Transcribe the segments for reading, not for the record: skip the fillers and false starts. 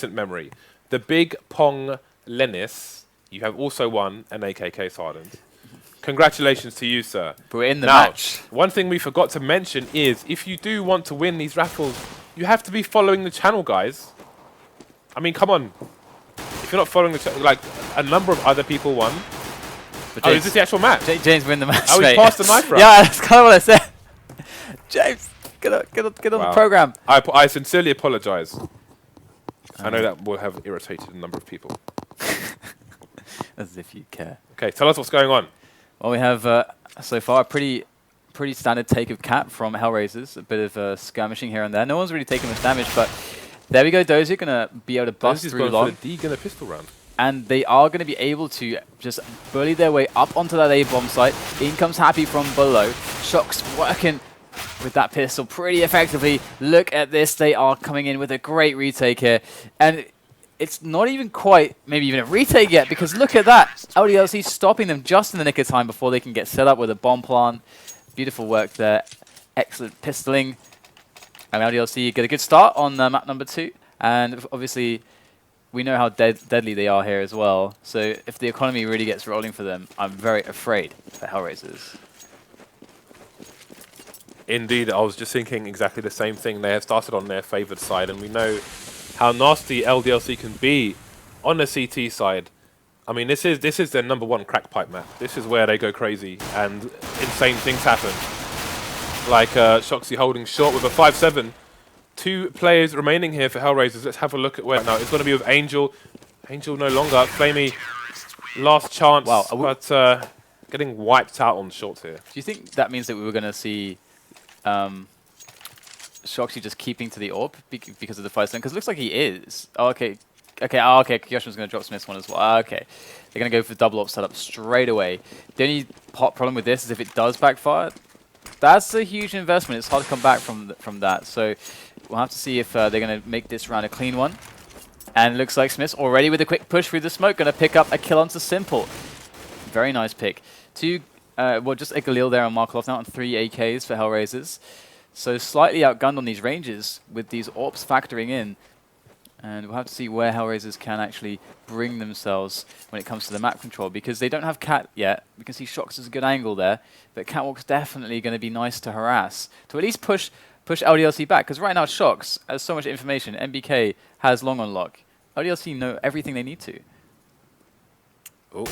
recent memory. The big Pong Lennis, you have also won an AKK Hardened. Congratulations to you, sir. But we're in the now, match. One thing we forgot to mention is if you do want to win these raffles, you have to be following the channel, guys. I mean, come on. If you're not following the channel, like a number of other people won. But Oh, is this the actual match? James win the match. Oh, he passed the knife round. Yeah, that's kind of what I said. James, get on the program. I sincerely apologize. I know that will have irritated a number of people. As if you care. Okay, tell us what's going on. Well, we have so far a pretty standard take of Cat from HellRaisers. A bit of skirmishing here and there. No one's really taking much damage, but there we go. Dosia gonna be able to bust through long. For the D-gun a pistol round. And they are going to be able to just bully their way up onto that A-bomb site. In comes Happy from below. shox working with that pistol pretty effectively. Look at this. They are coming in with a great retake here. And it's not even quite maybe even a retake yet, because look at that. LDLC stopping them just in the nick of time before they can get set up with a bomb plant. Beautiful work there. Excellent pistoling. And LDLC get a good start on map number 2. And obviously, we know how deadly they are here as well. So if the economy really gets rolling for them, I'm very afraid for HellRaisers. Indeed, I was just thinking exactly the same thing. They have started on their favoured side, and we know how nasty LDLC can be on the CT side. I mean, this is their #1 crack pipe map. This is where they go crazy, and insane things happen. Like shoxy holding short with a 5-7. 2 players remaining here for HellRaisers. Let's have a look at where now. It's going to be with Angel. Angel no longer. Flamey, last chance, wow, but getting wiped out on short here. Do you think that means that we were going to see shoxy just keeping to the AWP because of the 5-7? Because it looks like he is. Oh, okay. Okay, Kiyoshima's going to drop Smithzz one as well. Okay. They're going to go for double AWP setup straight away. The only problem with this is if it does backfire, that's a huge investment. It's hard to come back from that. So we'll have to see if they're going to make this round a clean one. And it looks like Smithzz already with a quick push through the smoke, going to pick up a kill onto Simple. Very nice pick. Well, just a Galil there on markeloff now, and 3 AKs for HellRaisers. So slightly outgunned on these ranges with these AWPs factoring in. And we'll have to see where HellRaisers can actually bring themselves when it comes to the map control, because they don't have Cat yet. We can see shox is a good angle there, but Catwalk's definitely going to be nice to harass, to at least push LDLC back, because right now shox has so much information. MBK has long on lock. LDLC know everything they need to. Oh.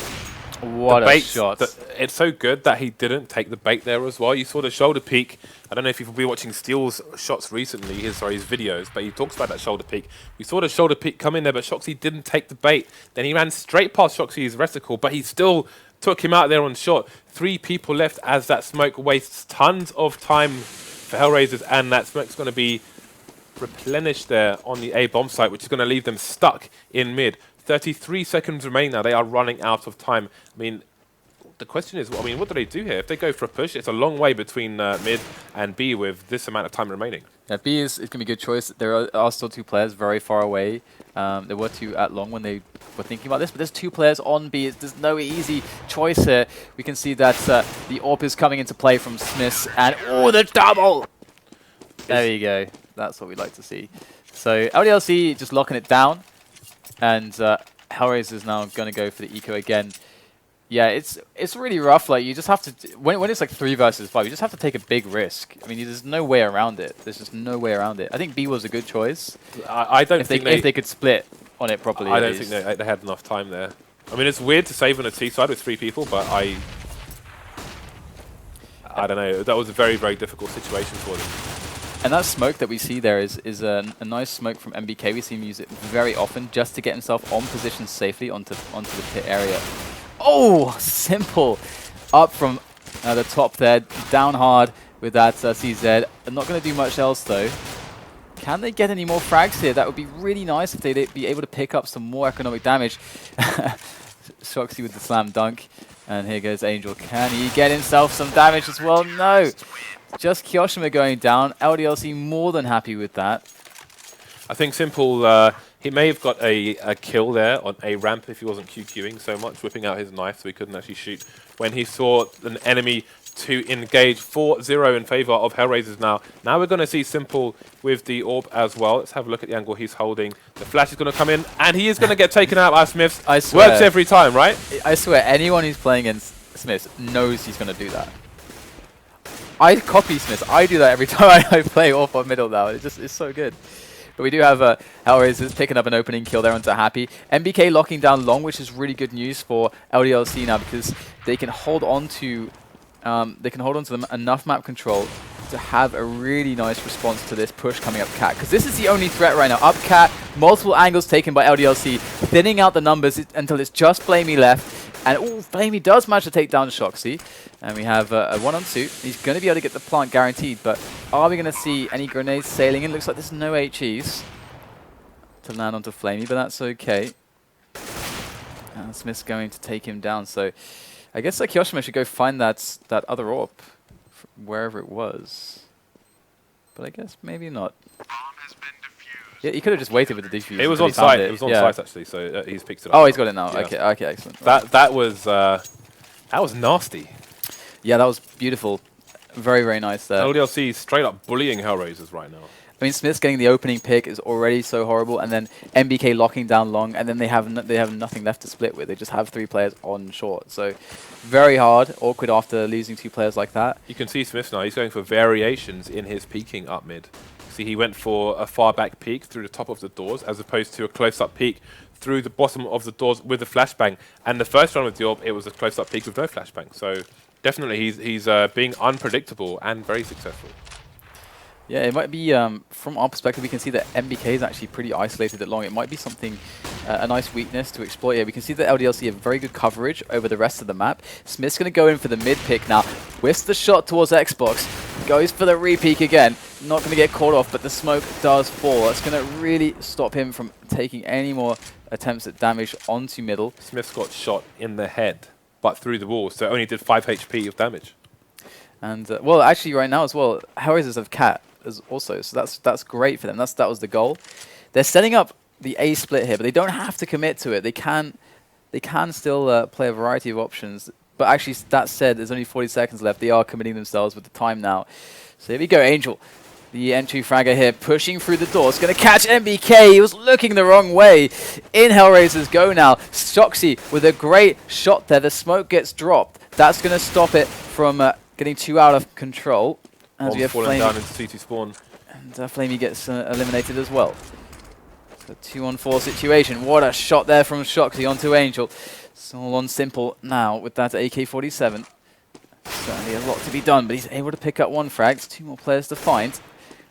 What a shot. It's so good that he didn't take the bait there as well. You saw the shoulder peek. I don't know if you've been watching Steel's shots recently, his videos, but he talks about that shoulder peek. You saw the shoulder peek come in there, but shoxy didn't take the bait. Then he ran straight past shoxy's reticle, but he still took him out there on shot. 3 people left as that smoke wastes tons of time for HellRaisers, and that smoke's going to be replenished there on the A bomb site, which is going to leave them stuck in mid. 33 seconds remaining now. They are running out of time. I mean, the question is, I mean, what do they do here? If they go for a push, it's a long way between mid and B with this amount of time remaining. Yeah, B is going to be a good choice. There are still 2 players very far away. There were 2 at long when they were thinking about this, but there's 2 players on B. There's no easy choice here. We can see that the AWP is coming into play from Smithzz, and oh, the double! There you go. That's what we'd like to see. So LDLC just locking it down. And HellRaisers is now going to go for the eco again. Yeah, it's really rough. Like, you just have to when it's like 3 versus 5, you just have to take a big risk. I mean, there's no way around it. There's just no way around it. I think B was a good choice. I don't think if they could split on it properly. I don't think they had enough time there. I mean, it's weird to save on a T side with 3 people, but I don't know. That was a very, very difficult situation for them. And that smoke that we see there is a nice smoke from MBK. We see him use it very often just to get himself on position safely onto the pit area. Oh, Simple up from the top there, down hard with that CZ. Not going to do much else though. Can they get any more frags here? That would be really nice if they'd be able to pick up some more economic damage. shoxy with the slam dunk. And here goes Angel. Can he get himself some damage as well? No. Just Kioshima going down. LDLC more than happy with that. I think Simple, he may have got a kill there on a ramp if he wasn't QQing so much, whipping out his knife so he couldn't actually shoot. When he saw an enemy to engage 4-0 in favor of HellRaisers now. Now we're going to see Simple with the orb as well. Let's have a look at the angle he's holding. The flash is going to come in, and he is going to get taken out by Smithzz. I swear. Works every time, right? I swear, anyone who's playing against Smithzz knows he's going to do that. I copy Smithzz. I do that every time I play off of middle now. It's so good. But we do have HellRaisers picking up an opening kill there onto Happy. MBK locking down long, which is really good news for LDLC now because they can hold on to them enough map control to have a really nice response to this push coming up Cat. Because this is the only threat right now. Up Cat, multiple angles taken by LDLC, thinning out the numbers until it's just Flamey left. And Flamey does manage to take down Shoxy. And we have a 1-on-2. He's going to be able to get the plant guaranteed, but are we going to see any grenades sailing in? Looks like there's no HEs to land onto Flamey, but that's okay. And Smith's going to take him down. So I guess Kioshima should go find that other orb, wherever it was. But I guess maybe not. Yeah, he could have just waited with the defuse. It was on site. It was on site actually, so he's picked it up. Oh, he's got it now. Yeah. Okay, excellent. That was nasty. Yeah, that was beautiful. Very, very nice there. LDLC straight up bullying HellRaisers right now. I mean, Smith's getting the opening pick is already so horrible, and then MBK locking down long, and then they have nothing left to split with. They just have 3 players on short. So very hard, awkward after losing 2 players like that. You can see Smithzz now. He's going for variations in his peeking up mid. See, he went for a far back peek through the top of the doors as opposed to a close-up peek through the bottom of the doors with a flashbang. And the first round with the orb, it was a close-up peek with no flashbang. So definitely he's being unpredictable and very successful. Yeah, it might be, from our perspective, we can see that MBK is actually pretty isolated at long. It might be something, a nice weakness to exploit here. We can see that LDLC have very good coverage over the rest of the map. Smith's going to go in for the mid pick now. Whiffs the shot towards Xbox. Goes for the re-peek again. Not going to get caught off, but the smoke does fall. That's going to really stop him from taking any more attempts at damage onto middle. Smithzz got shot in the head, but through the wall, so only did 5 HP of damage. And, well, actually right now as well, HellRaisers have Cat as also, so that's great for them. That was the goal. They're setting up the A split here, but they don't have to commit to it. They can still play a variety of options. But actually, that said, there's only 40 seconds left. They are committing themselves with the time now. So here we go, Angel. The entry fragger here, pushing through the door. It's going to catch MBK. He was looking the wrong way. In HellRaisers go now. Shoxy with a great shot there. The smoke gets dropped. That's going to stop it from getting too out of control. As we have falling down into C2 spawn. And Flamey gets eliminated as well. So 2-on-4 situation. What a shot there from Shoxy onto Angel. It's all on Simple now with that AK-47. Certainly a lot to be done, but he's able to pick up 1 frag. 2 more players to find,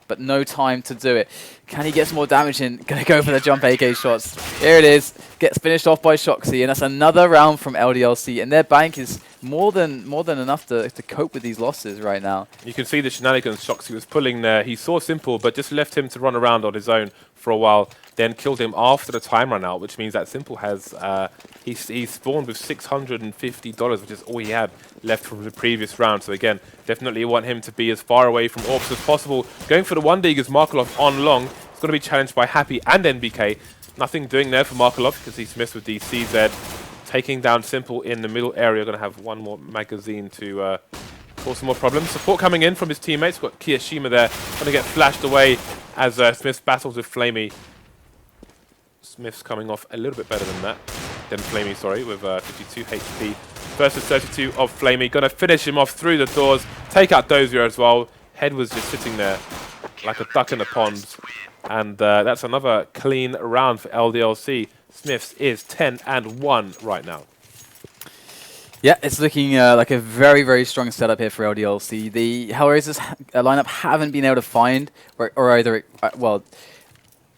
but no time to do it. Can he get some more damage in? Gonna go for the jump AK shots. Here it is. Gets finished off by Shoxy, and that's another round from LDLC. And their bank is more than enough to cope with these losses right now. You can see the shenanigans Shoxy was pulling there. He saw Simple, but just left him to run around on his own for a while. Then killed him after the time ran out, which means that Simple has he spawned with $650, which is all he had left from the previous round. So again, definitely want him to be as far away from orbs as possible. Going for the 1 dig is markeloff on long. It's going to be challenged by Happy and NBK. Nothing doing there for markeloff because he's missed with the CZ. Taking down Simple in the middle area. Going to have 1 more magazine to cause some more problems. Support coming in from his teammates. Got Kioshima there. Going to get flashed away as Smithzz battles with Flamey. Smithzz coming off a little bit better than Flamey, sorry, with 52 HP versus 32 of Flamey. Going to finish him off through the doors. Take out dosia as well. Head was just sitting there like a duck in a pond. And that's another clean round for LDLC. Smithzz is 10-1 right now. Yeah, it's looking like a very, very strong setup here for LDLC. The HellRaisers lineup haven't been able to find, or either, well,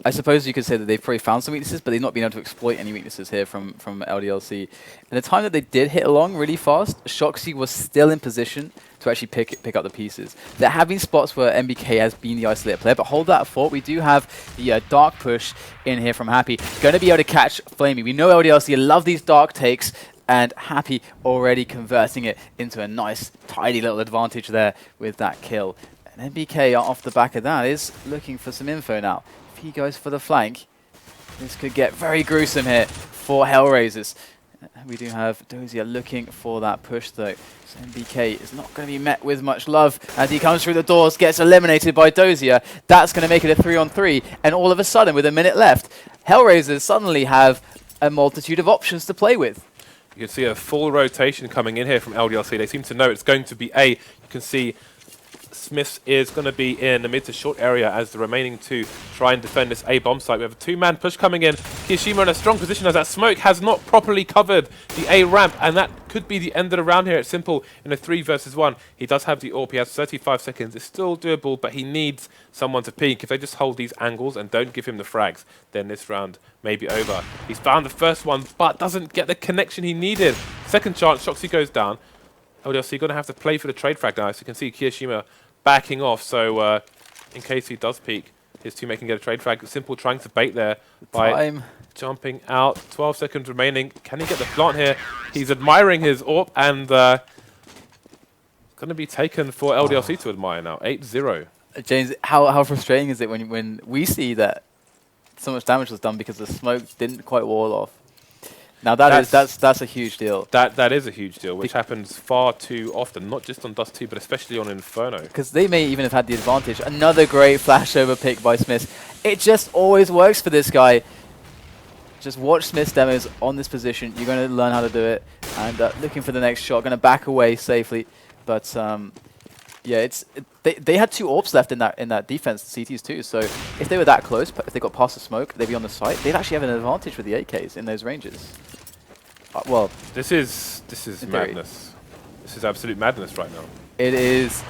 I suppose you could say that they've probably found some weaknesses, but they've not been able to exploit any weaknesses here from LDLC. And the time that they did hit along really fast, Shoxy was still in position to actually pick up the pieces. There have been spots where MBK has been the isolated player, but hold that thought. We do have the dark push in here from Happy. Going to be able to catch Flamey. We know LDLC love these dark takes, and Happy already converting it into a nice, tidy little advantage there with that kill. And MBK off the back of that is looking for some info now. He goes for the flank. This could get very gruesome here for HellRaisers. We do have dosia looking for that push though. So MBK is not going to be met with much love as he comes through the doors, gets eliminated by dosia. That's going to make it a 3-on-3, and all of a sudden, with a minute left, HellRaisers suddenly have a multitude of options to play with. You can see a full rotation coming in here from LDLC. They seem to know it's going to be A. You can see Smithzz is going to be in the mid to short area as the remaining two try and defend this A bomb site. We have a two-man push coming in. Kioshima in a strong position as that smoke has not properly covered the A ramp, and that could be the end of the round here. It's simple in a 3 versus 1. He does have the AWP. He has 35 seconds. It's still doable, but he needs someone to peek. If they just hold these angles and don't give him the frags, then this round may be over. He's found the first one, but doesn't get the connection he needed. Second chance, shoxy goes down. LDLC going to have to play for the trade frag now. So you can see Kioshima backing off, so in case he does peek, his teammate can get a trade frag. Simple trying to bait there by jumping out. 12 seconds remaining. Can he get the plant here? He's admiring his AWP, and going to be taken for LDLC to admire now. 8-0. James, how frustrating is it when we see that so much damage was done because the smoke didn't quite wall off? Now that's a huge deal. That is a huge deal, which happens far too often, not just on Dust 2, but especially on Inferno. Because they may even have had the advantage. Another great flashover pick by Smithzz. It just always works for this guy. Just watch Smithzz demos on this position. You're going to learn how to do it. And looking for the next shot, going to back away safely. But yeah, they had 2 AWPs left in that defense, CTs too. So if they were that close, if they got past the smoke, they'd be on the site. They'd actually have an advantage with the AKs in those ranges. Well, this is madness. This is absolute madness right now. It is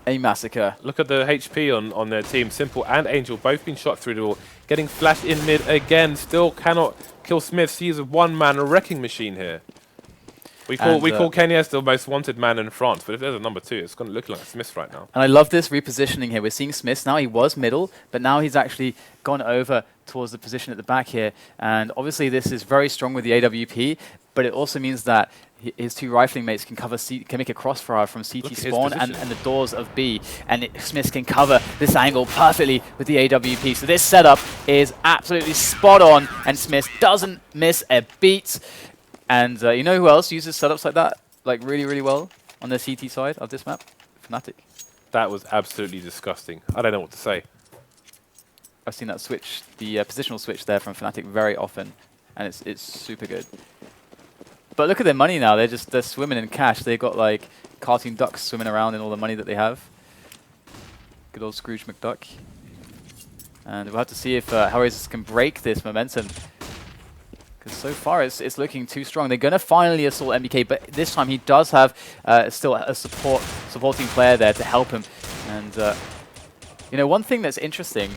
a massacre. Look at the HP on their team. Simple and Angel both been shot through the wall. Getting flashed in mid again. Still cannot kill Smithzz. He is a one-man wrecking machine here. We call Kenya the most wanted man in France, but if there's a number 2, it's going to look like Smithzz right now. And I love this repositioning here. We're seeing Smithzz now. He was middle, but now he's actually gone over towards the position at the back here. And obviously this is very strong with the AWP, but it also means that his 2 rifling mates can make a crossfire from CT spawn and the doors of B, and Smithzz can cover this angle perfectly with the AWP. So this setup is absolutely spot on, and Smithzz doesn't miss a beat. And you know who else uses setups like that, like really, really well on the CT side of this map? Fnatic. That was absolutely disgusting. I don't know what to say. I've seen that switch, the positional switch there from Fnatic very often, and it's super good. But look at their money now. They're swimming in cash. They've got like cartoon ducks swimming around in all the money that they have. Good old Scrooge McDuck. And we'll have to see if HellRaisers can break this momentum. Because so far it's looking too strong. They're going to finally assault MBK, but this time he does have still a supporting player there to help him. And you know, one thing that's interesting,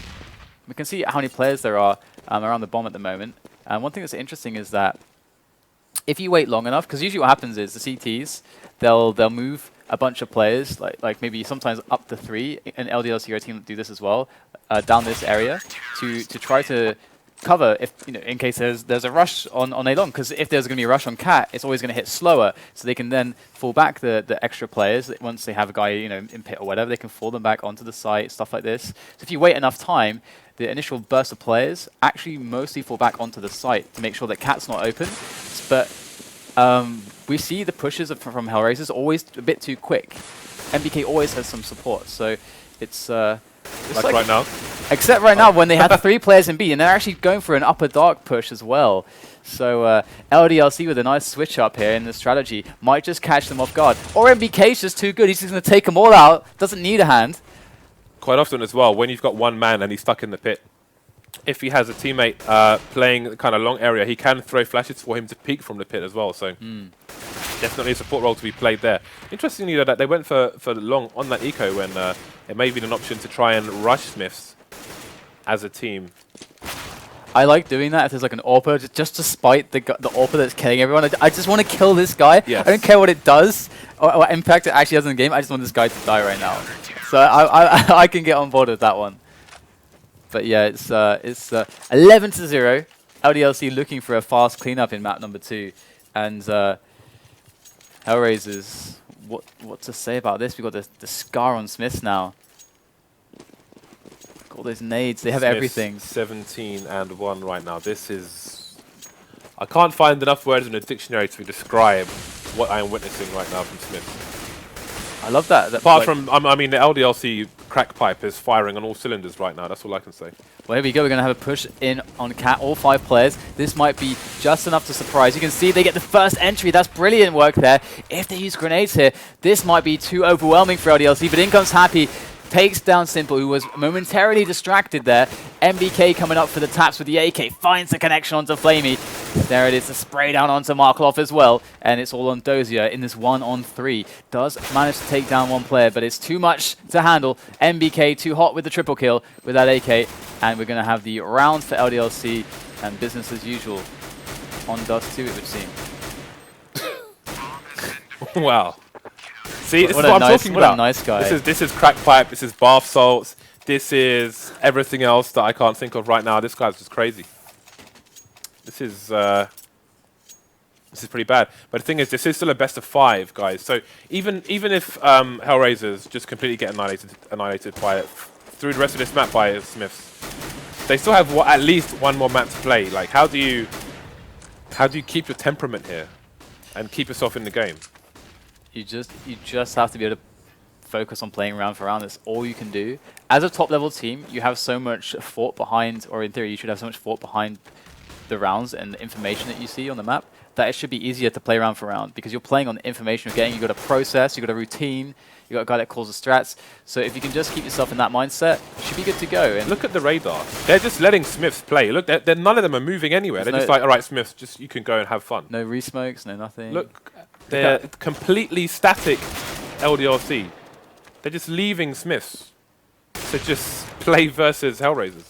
we can see how many players there are around the bomb at the moment. And one thing that's interesting is that if you wait long enough, because usually what happens is the CTs, they'll move a bunch of players, like maybe sometimes up to 3, and LDLC or team do this as well, down this area to try to cover if in case there's a rush on A long, because if there's going to be a rush on Cat, it's always going to hit slower, so they can then fall back the extra players once they have a guy in pit or whatever. They can fall them back onto the site, stuff like this. So if you wait enough time, the initial burst of players actually mostly fall back onto the site to make sure that Cat's not open. But we see the pushes from HellRaisers always a bit too quick. MBK always has some support, so it's like right now. Except right now when they had 3 players in B, and they're actually going for an upper dark push as well. So LDLC with a nice switch up here in the strategy might just catch them off guard. Or MBK's just too good. He's just going to take them all out. Doesn't need a hand. Quite often as well, when you've got one man and he's stuck in the pit, if he has a teammate playing kind of long area, he can throw flashes for him to peek from the pit as well. So definitely a support role to be played there. Interestingly, though, that they went for long on that eco when it may have been an option to try and rush Smithzz as a team. I like doing that if there's like an AWPer, just to spite the AWPer that's killing everyone. I just want to kill this guy. Yes. I don't care what it does or what impact it actually has in the game. I just want this guy to die right now. So I can get on board with that one. But yeah, it's 11-0. LDLC looking for a fast cleanup in map number 2, and HellRaisers. What to say about this? We've got the scar on Smithzz now. All those nades, they have Smithzz everything. 17-1 right now. This is I can't find enough words in the dictionary to describe what I am witnessing right now from Smithzz. I love that. Apart from, I mean, the LDLC crack pipe is firing on all cylinders right now. That's all I can say. Well, here we go. We're going to have a push in on Cat, all 5 players. This might be just enough to surprise. You can see they get the first entry. That's brilliant work there. If they use grenades here, this might be too overwhelming for LDLC, but in comes Happy. Takes down Simple, who was momentarily distracted there. MBK coming up for the taps with the AK. Finds the connection onto Flamey. There it is, the spray down onto markeloff as well. And it's all on dosia in this 1-on-3. Does manage to take down one player, but it's too much to handle. MBK too hot with the triple kill with that AK. And we're going to have the round for LDLC and business as usual on Dust 2, it would seem. Wow. See, this What is what I'm nice, talking what about. a nice guy. This is crack pipe. This is bath salts. This is everything else that I can't think of right now. This guy's just crazy. This is pretty bad. But the thing is, this is still a best of 5, guys. So even if HellRaisers just completely get annihilated by through the rest of this map by Smithzz, they still have at least one more map to play. Like, how do you keep your temperament here and keep yourself in the game? You just have to be able to focus on playing round for round. That's all you can do. As a top level team, you have so much thought behind, or in theory, you should have so much thought behind the rounds and the information that you see on the map, that it should be easier to play round for round because you're playing on the information you're getting. You've got a process, you've got a routine, you've got a guy that calls the strats. So if you can just keep yourself in that mindset, you should be good to go. And look at the radar. They're just letting Smithzz play. Look, none of them are moving anywhere. They're just like, all right, Smithzz, just you can go and have fun. No resmokes, no nothing. Look, they're completely static LDLC. They're just leaving Smithzz to just play versus HellRaisers.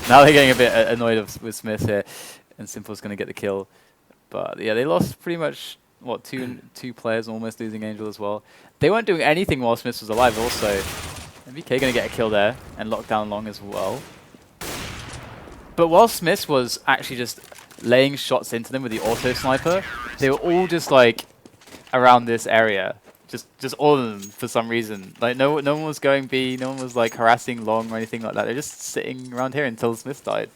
Now they're getting a bit annoyed with Smithzz here, and Simple's going to get the kill. But yeah, they lost pretty much, what, two players, almost losing Angel as well. They weren't doing anything while Smithzz was alive also. MBK going to get a kill there, and lock down long as well. But while Smithzz was actually just laying shots into them with the auto sniper, they were all just like around this area. Just all of them for some reason. Like no one was going B, no one was like harassing long or anything like that. They're just sitting around here until Smithzz died.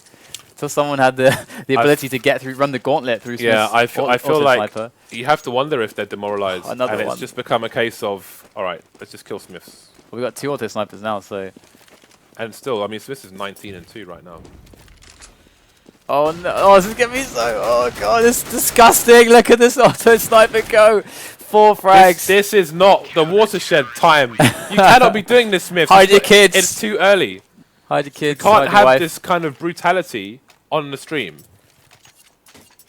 Until someone had the ability to get through, run the gauntlet through Smithzz. Yeah, I feel like sniper. You have to wonder if they're demoralized. Another and one. it's just become a case of, all right, let's just kill Smithzz. Well, we've got 2 auto snipers now, so. And still, I mean, Smithzz is 19-2 right now. Oh no, oh, this is gonna be so, oh god, this is disgusting. Look at this auto sniper go. 4 frags. This is not the watershed time. You cannot be doing this, Smithzz. Hide your kids. It's too early. Hide your kids. You can't hide your have wife. this kind of brutality on the stream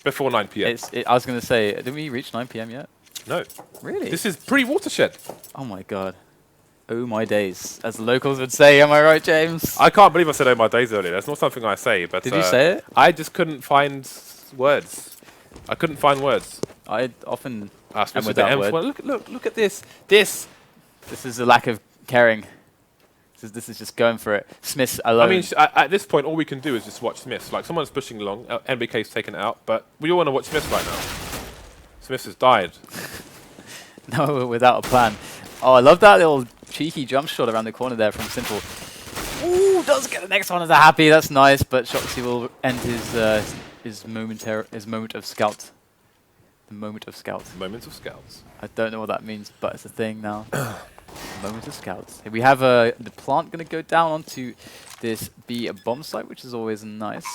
before 9 p.m. I was gonna say, did we reach 9 p.m. yet? No. Really? This is pre-watershed. Oh my god. Oh my days, as the locals would say. Am I right, James? I can't believe I said "oh my days" earlier. That's not something I say, but Did you say it? I just couldn't find words. I couldn't find words. I often am With the without M. word. Well, look at this. This. This is a lack of caring. This is just going for it. Smithzz alone. I mean, at this point, all we can do is just watch Smithzz. Like, someone's pushing along, NBK's taken it out, but we all want to watch Smithzz right now. Smithzz has died. No, without a plan. Oh, I love that little cheeky jump shot around the corner there from Simple. Ooh, does get the next one as a happy. That's nice, but shoxy will end his moment of scout. The moment of scout. Moments of scouts. I don't know what that means, but it's a thing now. Moment of scouts. We have the plant going to go down onto this B bomb site, which is always nice.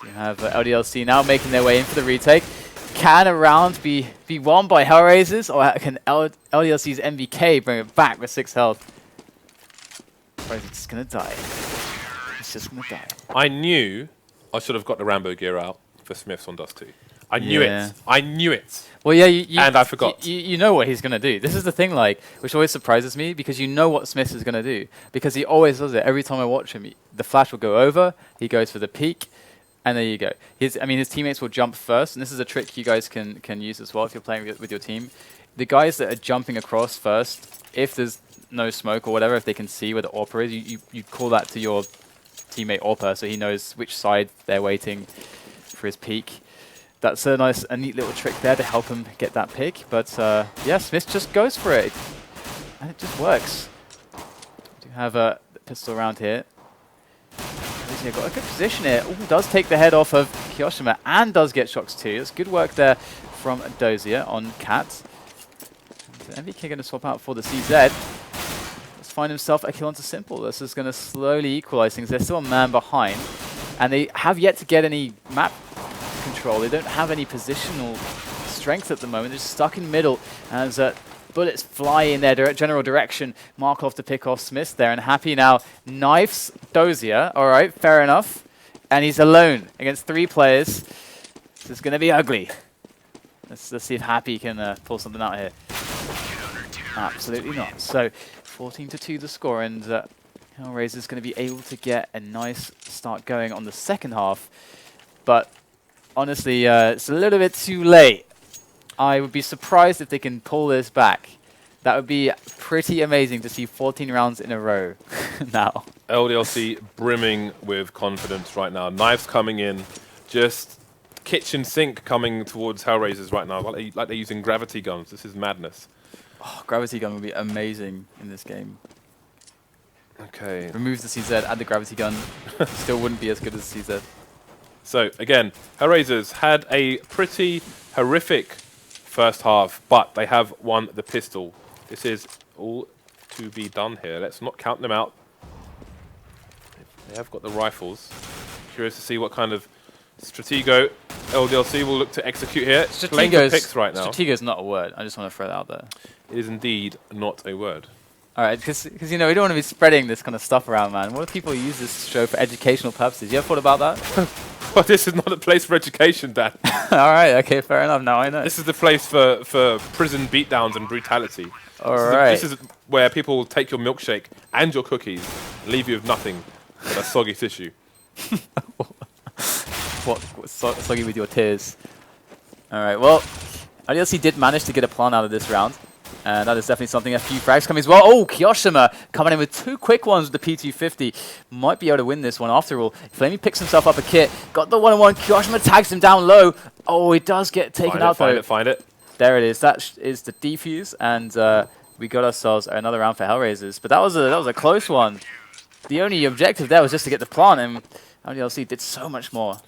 We have LDLC now making their way in for the retake. Can a round be won by HellRaisers, or can LDLC's MBK bring it back with 6 health? Or is it just going to die? It's just going to die. I knew I should have got the Rambo gear out for Smithzz on Dust 2. I knew Yeah. it. I knew it. Well, yeah, And I forgot. You know what he's going to do. This is the thing, like, which always surprises me, because you know what Smithzz is going to do. Because he always does it. Every time I watch him, the flash will go over, he goes for the peek, and there you go. His teammates will jump first, and this is a trick you guys can use as well if you're playing with your team. The guys that are jumping across first, if there's no smoke or whatever, if they can see where the AWPer is, you call that to your teammate AWPer, so he knows which side they're waiting for his peek. That's a neat little trick there to help him get that pick. But yeah, Smithzz just goes for it, and it just works. We do have a pistol around here. He's got a good position here. Ooh, does take the head off of Kioshima and does get shox too. It's good work there from dosia on Cat. So MVK going to swap out for the CZ. Let's find himself a kill onto Simple. This is going to slowly equalize things. They're still a man behind, and they have yet to get any map control. They don't have any positional strength at the moment. They're just stuck in middle as bullets fly in their general direction. markeloff to pick off Smithzz there, and Happy now knifes dosia. All right, fair enough. And he's alone against 3 players. This is going to be ugly. Let's see if Happy can pull something out here. Absolutely not. So 14-2 the score, and HellRaisers is going to be able to get a nice start going on the second half. But honestly, it's a little bit too late. I would be surprised if they can pull this back. That would be pretty amazing to see 14 rounds in a row now. LDLC brimming with confidence right now. Knives coming in, just kitchen sink coming towards HellRaisers right now, like they're using gravity guns. This is madness. Oh, gravity gun would be amazing in this game. Okay. Remove the CZ, add the gravity gun. Still wouldn't be as good as CZ. So again, HellRaisers had a pretty horrific first half, but they have won the pistol. This is all to be done here. Let's not count them out. They have got the rifles. Curious to see what kind of stratego LDLC will look to execute here. Playing for picks right now. Stratego is not a word. I just want to throw that out there. It is indeed not a word. All right, because you know we don't want to be spreading this kind of stuff around, man. What if people use this show for educational purposes? You ever thought about that? Well, this is not a place for education, Dan. All right, okay, fair enough. Now I know. This is the place for prison beatdowns and brutality. All right. This is where people will take your milkshake and your cookies, and leave you with nothing but a soggy tissue. What soggy with your tears? All right. Well, LDLC did manage to get a plant out of this round. And that is definitely something. A few frags coming as well. Oh, Kioshima coming in with 2 quick ones with the P250. Might be able to win this one after all. Flamey picks himself up a kit. Got the 1-on-1. Kioshima tags him down low. Oh, he does get taken out though. Find it. There it is. That is the defuse. And we got ourselves another round for HellRaisers. But that was a close one. The only objective there was just to get the plant. And LDLC did so much more.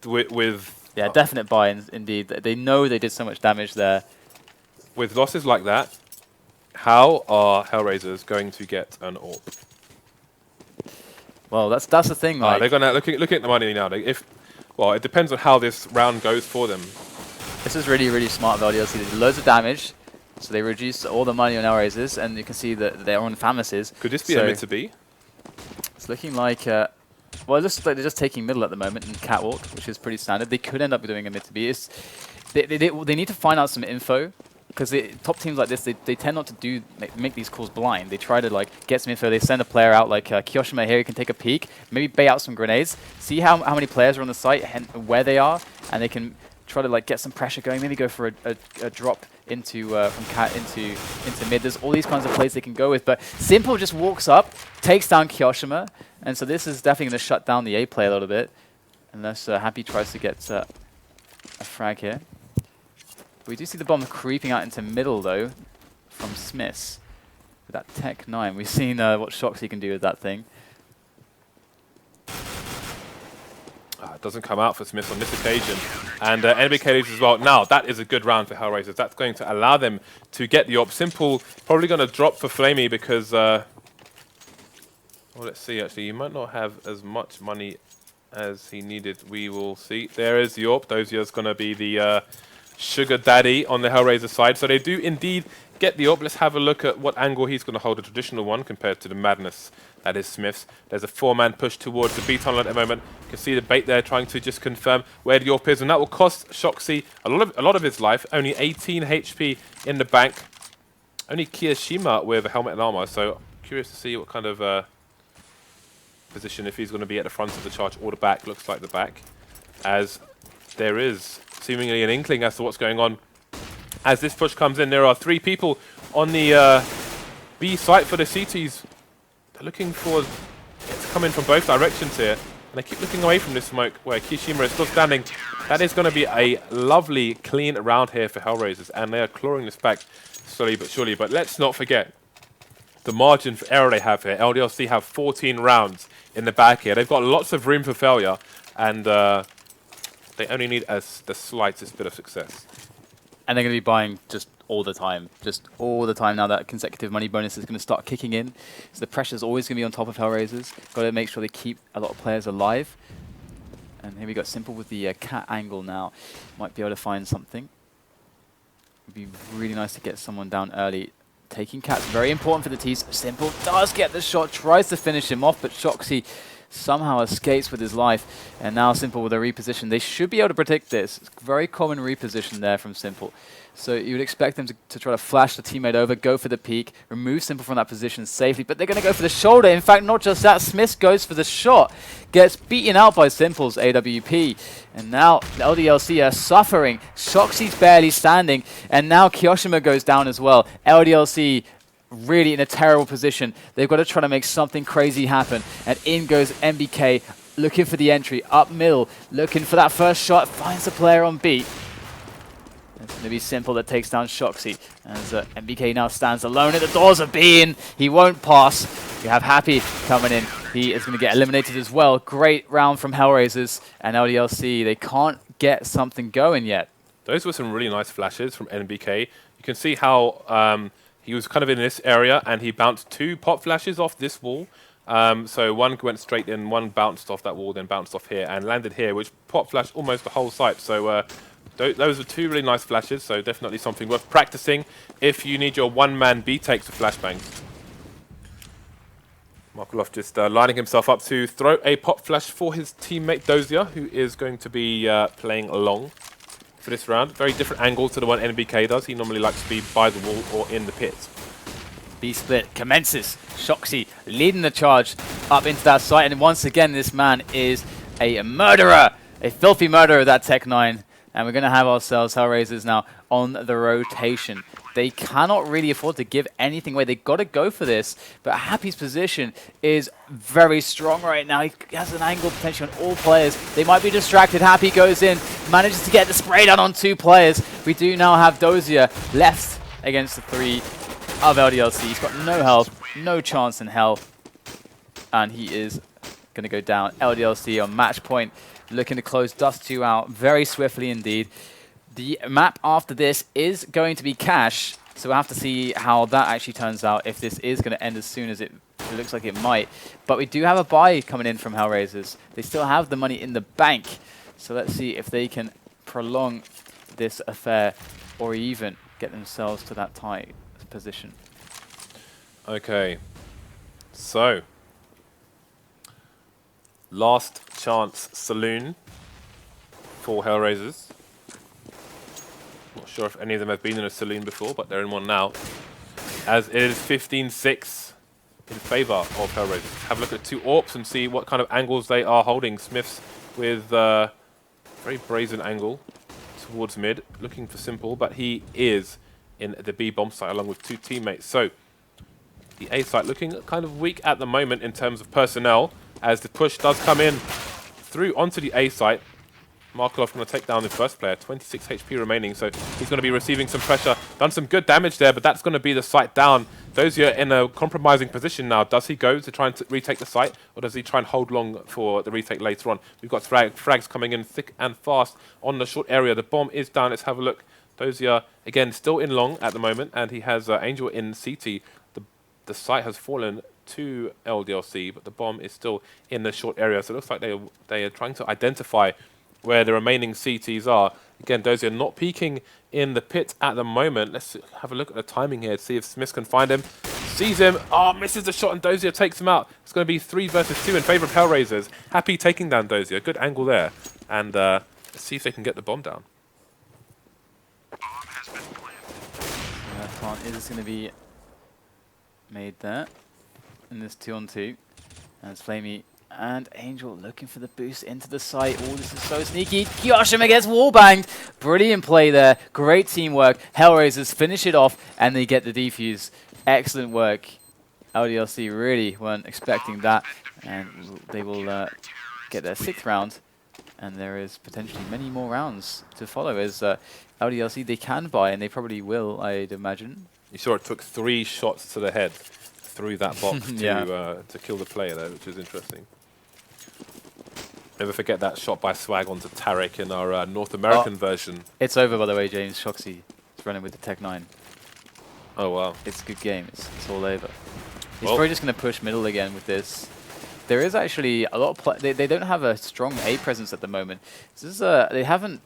Yeah, definite buy-ins indeed. They know they did so much damage there. With losses like that, how are HellRaisers going to get an AWP? Well, that's the thing. Like, they're gonna looking at the money now. Well, it depends on how this round goes for them. This is really, really smart of LDLC. They did loads of damage, so they reduced all the money on HellRaisers, and you can see that they're on Famises. Could this be a mid to B? It's looking like. Well, it looks like they're just taking middle at the moment in catwalk, which is pretty standard. They could end up doing a mid to B. They need to find out some info. Because top teams like this, they tend not to make these calls blind. They try to like get some info. They send a player out like Kioshima here. He can take a peek, maybe bait out some grenades, see how many players are on the site, where they are, and they can try to like get some pressure going. Maybe go for a drop into from cat into mid. There's all these kinds of plays they can go with. But Simple just walks up, takes down Kioshima, and so this is definitely going to shut down the A play a little bit, unless Happy tries to get a frag here. We do see the bomb creeping out into middle, though, from Smithzz. With that Tech 9, we've seen what shox he can do with that thing. It doesn't come out for Smithzz on this occasion. And NBK loses as well. Now, that is a good round for HellRaisers. That's going to allow them to get the AWP. Simple probably going to drop for Flamey because... well, let's see, actually. He might not have as much money as he needed. We will see. There is the AWP. Dosia's going to be the... sugar daddy on the HellRaiser side. So they do indeed get the AWP. Let's have a look at what angle he's going to hold a traditional one compared to the madness that is Smithzz. There's a 4-man push towards the B tunnel at the moment. You can see the bait there trying to just confirm where the AWP is, and that will cost shoxy a lot of his life. Only 18 HP in the bank. Only Kioshima with a helmet and armor. So curious to see what kind of position, if he's going to be at the front of the charge or the back. Looks like the back, as there is seemingly an inkling as to what's going on. As this push comes in, there are 3 people on the B site for the CTs. They're looking for it to come in from both directions here. And they keep looking away from this smoke where Kioshima is still standing. That is going to be a lovely, clean round here for HellRaisers. And they are clawing this back slowly but surely. But let's not forget the margin for error they have here. LDLC have 14 rounds in the back here. They've got lots of room for failure. And They only need the slightest bit of success. And they're going to be buying just all the time. Just all the time now that consecutive money bonus is going to start kicking in. So the pressure's always going to be on top of HellRaisers. Got to make sure they keep a lot of players alive. And here we got Simple with the cat angle now. Might be able to find something. Would be really nice to get someone down early. Taking cat's very important for the T's. Simple does get the shot, tries to finish him off, but shoxy somehow escapes with his life. And now Simple with a reposition. They should be able to predict this. It's a very common reposition there from Simple. So you would expect them to try to flash the teammate over, go for the peak, remove Simple from that position safely, but they're going to go for the shoulder. In fact, not just that, Smithzz goes for the shot, gets beaten out by Simple's AWP. And now the LDLC are suffering. Shoxy's barely standing, and now Kioshima goes down as well. LDLC really in a terrible position. They've got to try to make something crazy happen. And in goes MBK, looking for the entry, up middle, looking for that first shot, finds the player on beat. It's going to be Simple that takes down Shoxy. As MBK now stands alone at the doors of being. He won't pass. We have Happy coming in. He is going to get eliminated as well. Great round from HellRaisers and LDLC. They can't get something going yet. Those were some really nice flashes from NBK. You can see how he was kind of in this area and he bounced 2 pop flashes off this wall. So one went straight in, one bounced off that wall, then bounced off here and landed here, which pop flashed almost the whole site. So those are 2 really nice flashes, so definitely something worth practicing if you need your one-man B-takes with flashbangs. Markeloff just lining himself up to throw a pop flash for his teammate dosia, who is going to be playing along for this round. Very different angle to the one NBK does. He normally likes to be by the wall or in the pit. B-split commences. Shoxy leading the charge up into that site, and once again this man is a murderer, a filthy murderer, that Tech9. And we're going to have ourselves HellRaisers now on the rotation. They cannot really afford to give anything away. They've got to go for this. But Happy's position is very strong right now. He has an angle potential on all players. They might be distracted. Happy goes in, manages to get the spray down on 2 players. We do now have dosia left against the 3 of LDLC. He's got no health, no chance in hell. And he is going to go down. LDLC on match point, looking to close Dust 2 out very swiftly indeed. The map after this is going to be Cash, so we'll have to see how that actually turns out, if this is going to end as soon as it looks like it might. But we do have a buy coming in from HellRaisers. They still have the money in the bank, so let's see if they can prolong this affair or even get themselves to that tie position. Okay, so last chance saloon for HellRaisers. Not sure if any of them have been in a saloon before, but they're in one now. As it is 15-6 in favor of HellRaisers. Have a look at 2 AWPs and see what kind of angles they are holding. Smithzz with a very brazen angle towards mid, looking for Simple, but he is in the B bomb site along with 2 teammates. So the A site looking kind of weak at the moment in terms of personnel, as the push does come in through onto the A site. Markeloff going to take down the first player, 26 HP remaining, so he's going to be receiving some pressure. Done some good damage there, but that's going to be the site down. Dosia in a compromising position now. Does he go to try and retake the site, or does he try and hold long for the retake later on? We've got frags coming in thick and fast on the short area. The bomb is down. Let's have a look. Dosia, again, still in long at the moment, and he has Angel in CT. The site has fallen to LDLC, but the bomb is still in the short area, so it looks like they are trying to identify where the remaining CTs are. Again, Dosia not peeking in the pit at the moment. Let's have a look at the timing here to see if Smithzz can find him. Sees him. Oh, misses the shot, and Dosia takes him out. It's going to be 3 versus 2 in favor of HellRaisers. Happy taking down Dosia. Good angle there. And let's see if they can get the bomb down. That plant is going to be made there in this 2-on-2. And it's Flamey and Angel looking for the boost into the site. Oh, this is so sneaky. Kioshima gets wallbanged. Brilliant play there. Great teamwork. HellRaisers finish it off and they get the defuse. Excellent work. LDLC really weren't expecting that. And they will get their 6th round. And there is potentially many more rounds to follow, as LDLC they can buy, and they probably will, I'd imagine. You saw it took 3 shots to the head through that box yeah. to kill the player there, which is interesting. Never forget that shot by Swag onto Tarek in our North American version. It's over, by the way, James. Shoxy is running with the Tech 9. Oh, wow. It's a good game. It's all over. He's Well, probably just going to push middle again with this. There is actually a lot of they don't have a strong A presence at the moment. This is they haven't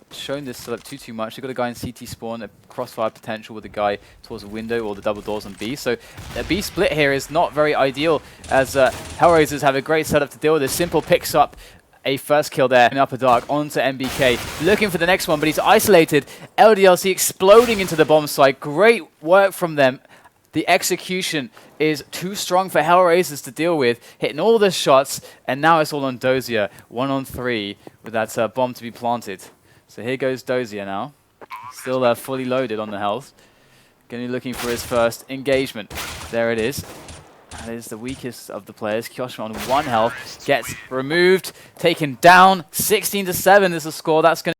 shown this setup too much. They've got a guy in CT spawn, a crossfire potential with a guy towards a window or the double doors on B. So a B split here is not very ideal, as HellRaisers have a great setup to deal with this. Simple picks up a first kill there in Upper Dark onto MBK, looking for the next one, but he's isolated. LDLC exploding into the bomb site. Great work from them. The execution is too strong for HellRaisers to deal with, hitting all the shots, and now it's all on dosia. 1 on 3 with that bomb to be planted. So here goes dosia now, still fully loaded on the health. Going to be looking for his first engagement. There it is. That is the weakest of the players. Kioshima on 1 health gets removed, taken down. 16-7 is the score. That's going to